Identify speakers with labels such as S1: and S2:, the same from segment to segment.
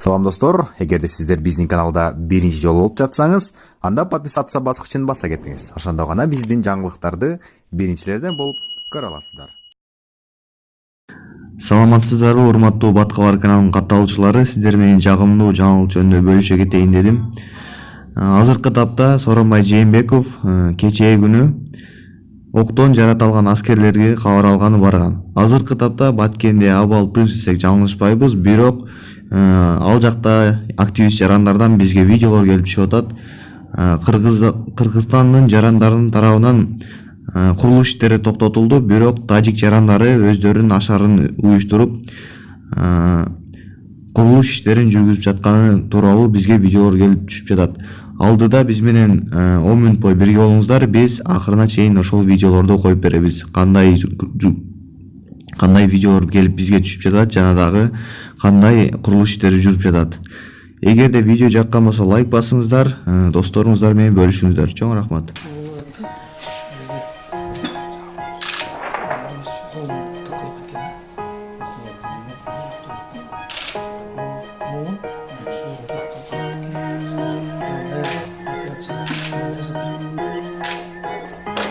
S1: Салам достор, эгерде сиздер биздин каналда биринчи жолу болуп жатсаңыз, анда подписаться баскычын баса кетиңиз. Ошондо гана биздин жаңылыктарды биринчилерден болуп көрө аласыздар.
S2: Саламатсыздарбы, урматтуу Баткалар каналынын катталуучулары, сиздер менен жагымдуу жаңылык жөнүндө бөлүшө кетейин дедим. Азыркы тапта Сооронбай Жээнбеков кечээ күнү октон жарат алган аскерлерге кабар алганы барган. Азыркы тапта Баткенде абал тынч десек жаңылышпайбыз, бирок ал жакта активист жарандардан бизге видеолор келип түшүп атат. Кыргызстандын жарандарынын тарабынан курулуш иштери токтотулду, бирок тажик жарандары өздөрүнүн ашарын уюштуруп курулуш иштерин жүргүзүп жатканы тууралуу бизге видеолор келип түшүп жатат. Алдыда биз менен 10 мүнөт бою бирге болуңуздар, биз акырына чейин ошол видеолорду коюп беребиз. Кандай видеолор келип бизге түшүп жатат, жана дагы кандай курулуш иштери жүрүп жатат. Эгерде видео жаккан болсо лайк басыңыздар, досторуңуздар менен бөлүшүңүздөр. Чоң рахмат.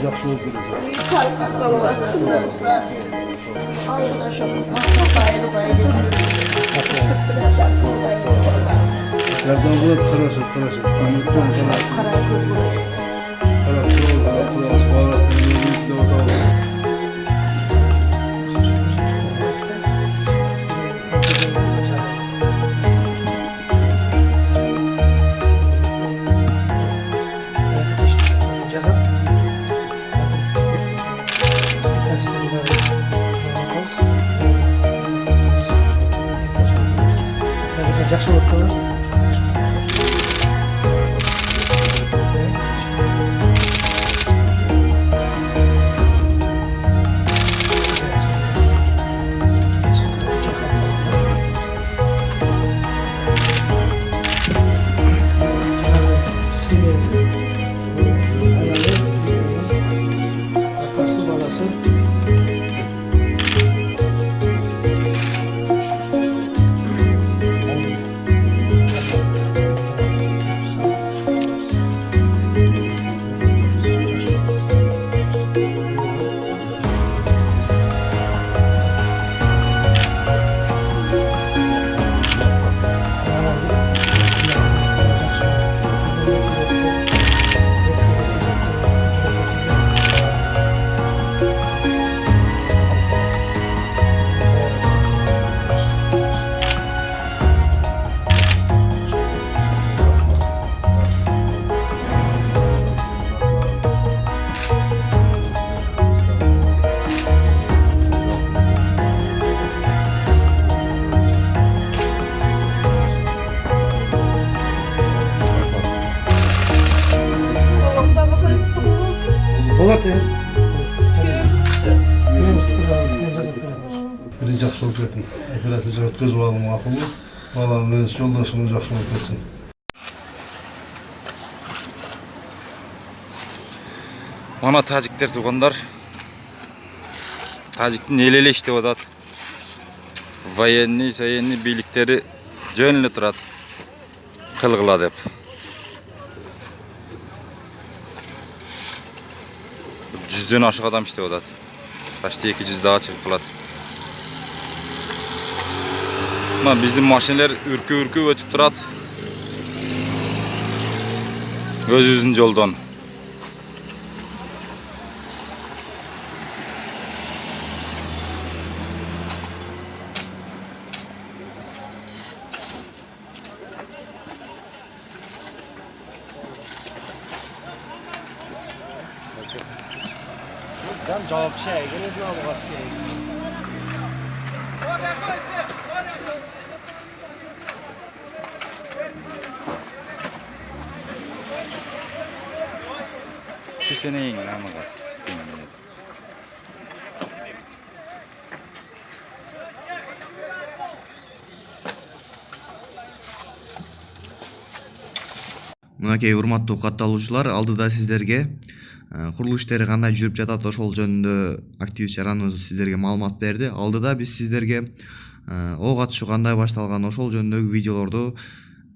S3: Yaxşı olub görəcək. Yerdən bura tıraşır. Ümiddən
S4: Yaxşı oldu. Болады.
S3: birinci yaxşı olub getdim. Operasiya ötközüb alım axıllı. Balam öz yoldaşımız yaxşı olub getsin.
S5: Mana tacikler tuğanlar. Tacik'in el iştep atat. Военный бийликтери жөн эле турат. Кылгыла деп. Жүздөн ашык адам иштеп атат. Почти 200 дагы чыгып калат. Мына биздин машиналар үркүп өтүп турат. Өзүбүздүн жолдон.
S4: Cevap şey, gene cevap şey.
S5: Сүйсенейин намагас.
S2: Мынакей урматтуу катталуучулар, алдыда сиздерге курулуш иштери кандай жүрүп жатат ошол жөнүндө активист жараныбыз сиздерге маалымат берди. Алдыда биз сиздерге ок атышуу кандай башталган ошол жөнүндөгү видеолорду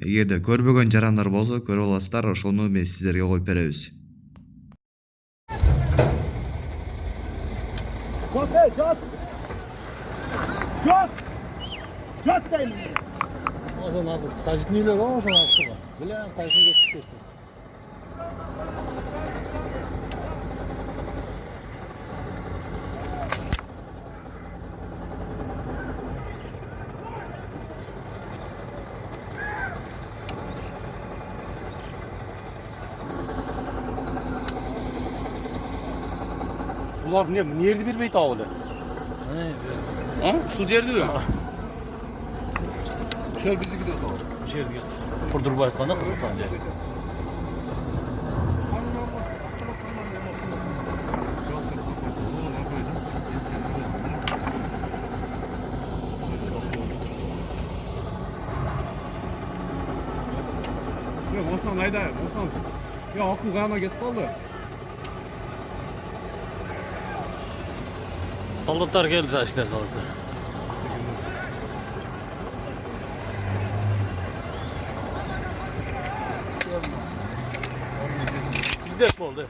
S2: эгерде көрбөгөн жарандар болсо көрүп аласыздар, ошону биз сиздерге коюп беребиз.
S4: Ошон азыр тажикнийлер бар, ошон астыга. Билем, тажикниге түшүп кетти.
S6: Ular ne yerdi bir beyt ağlı? Ha? Şu yerdi mi?
S3: Şöyle bizi gidiyor da.
S6: Şu yerdi. Kurdurba aytqanda qilsan dedi.
S7: Yok, Osman ayda, Osman. Ya akıl qana ketip kaldı.
S6: Soldatlar geldi de işte soldatlar. Bizde oldu.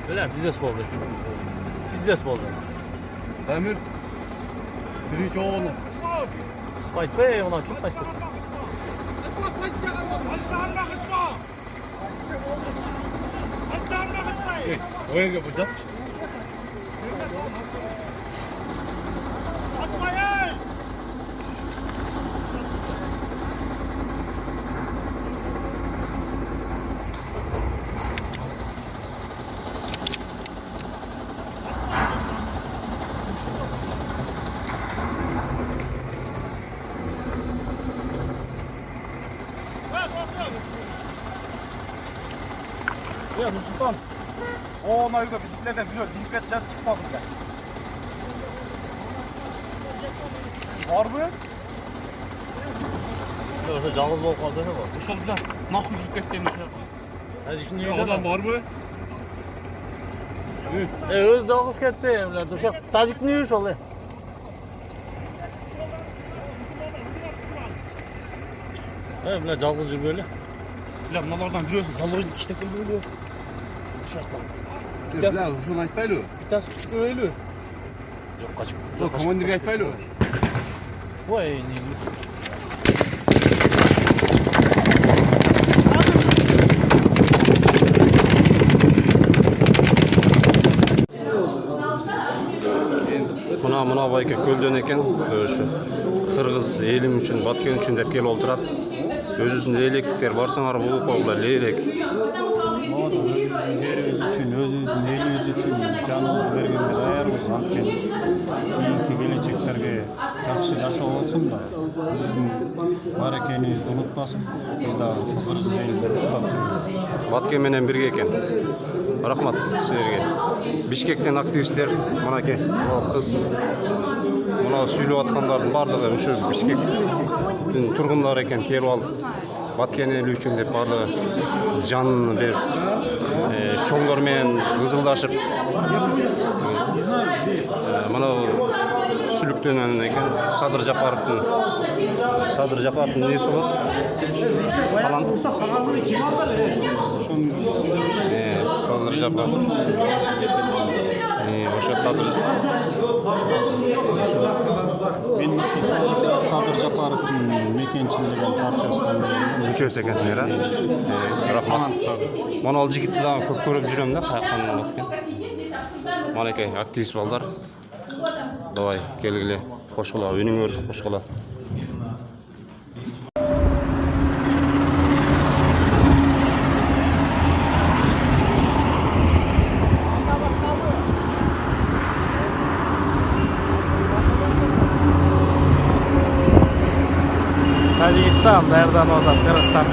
S6: Öyle bizde oldu. Bizde oldu.
S3: Emir. Biri hiç oğlum.
S6: Qayt be, ona kim qayt?
S7: O yerge bu cat.
S6: Ya Nursultan. O Mayuga bizimkilerden biliyor. Bizimkiler çıkmadı bile. Var mı? Yoksa canınız bol kaldı mı?
S7: Uşol bilen nakul şirketteymiş.
S6: Adam
S7: var mı?
S6: Öz canınız gitti evler. Uşak Tacik neymiş oluyor? Evet, bile canınız yürü böyle.
S7: Bilen bunlardan biliyorsun.
S6: Sallığı işte böyle. Uşaklar.
S3: Bilen şunu aytpaylı.
S6: Bir tanesi öyle. Yok kaçıp.
S3: Şol komandirge aytpaylı.
S6: Vay neymiş.
S8: Mına bayka kölden eken, şu Kırgız elim üçün, Batken üçün dep kelip olturat. Özüsünde elektrikler barsaňar bulup koygular leýerek.
S7: Yerimiz için, özümüzün elimiz için canımızı vergenге daýarбыз. Antkeni kийinki geleceklerge jakşı yaşоо bolsun da bizdin бар экенибизди unutmasın. Biz da Kırgız elinde tutup
S8: Batken menen birge eken. Rahmat sizlerge. Bişkekten aktivistler, manake o kız muna süйлөп atkandardын bardygy uşu Bişkektin turgundary eken kelip alyp Batken eli üçün dep bardygy janyny berip çoňlar menen gızıldaşyp mana sülüktenen eken Sadyr Japarovдун nesi bol? Falan. Sadyr Japarov. Oşa Sadyr.
S7: Ben şu Sadyr Japarovдун mekençiligi partiyasынан
S8: Müçös ekensiňer ha? Rahmat. Mana al jigitdi da köp görüp jürem da kaýakan bolupken. Maneke aktivist balдар. Давай, келгиле. Кошкула, үнүңөрдү кошкула.
S4: Tacikistan, nereden oradan, Kırgızistan,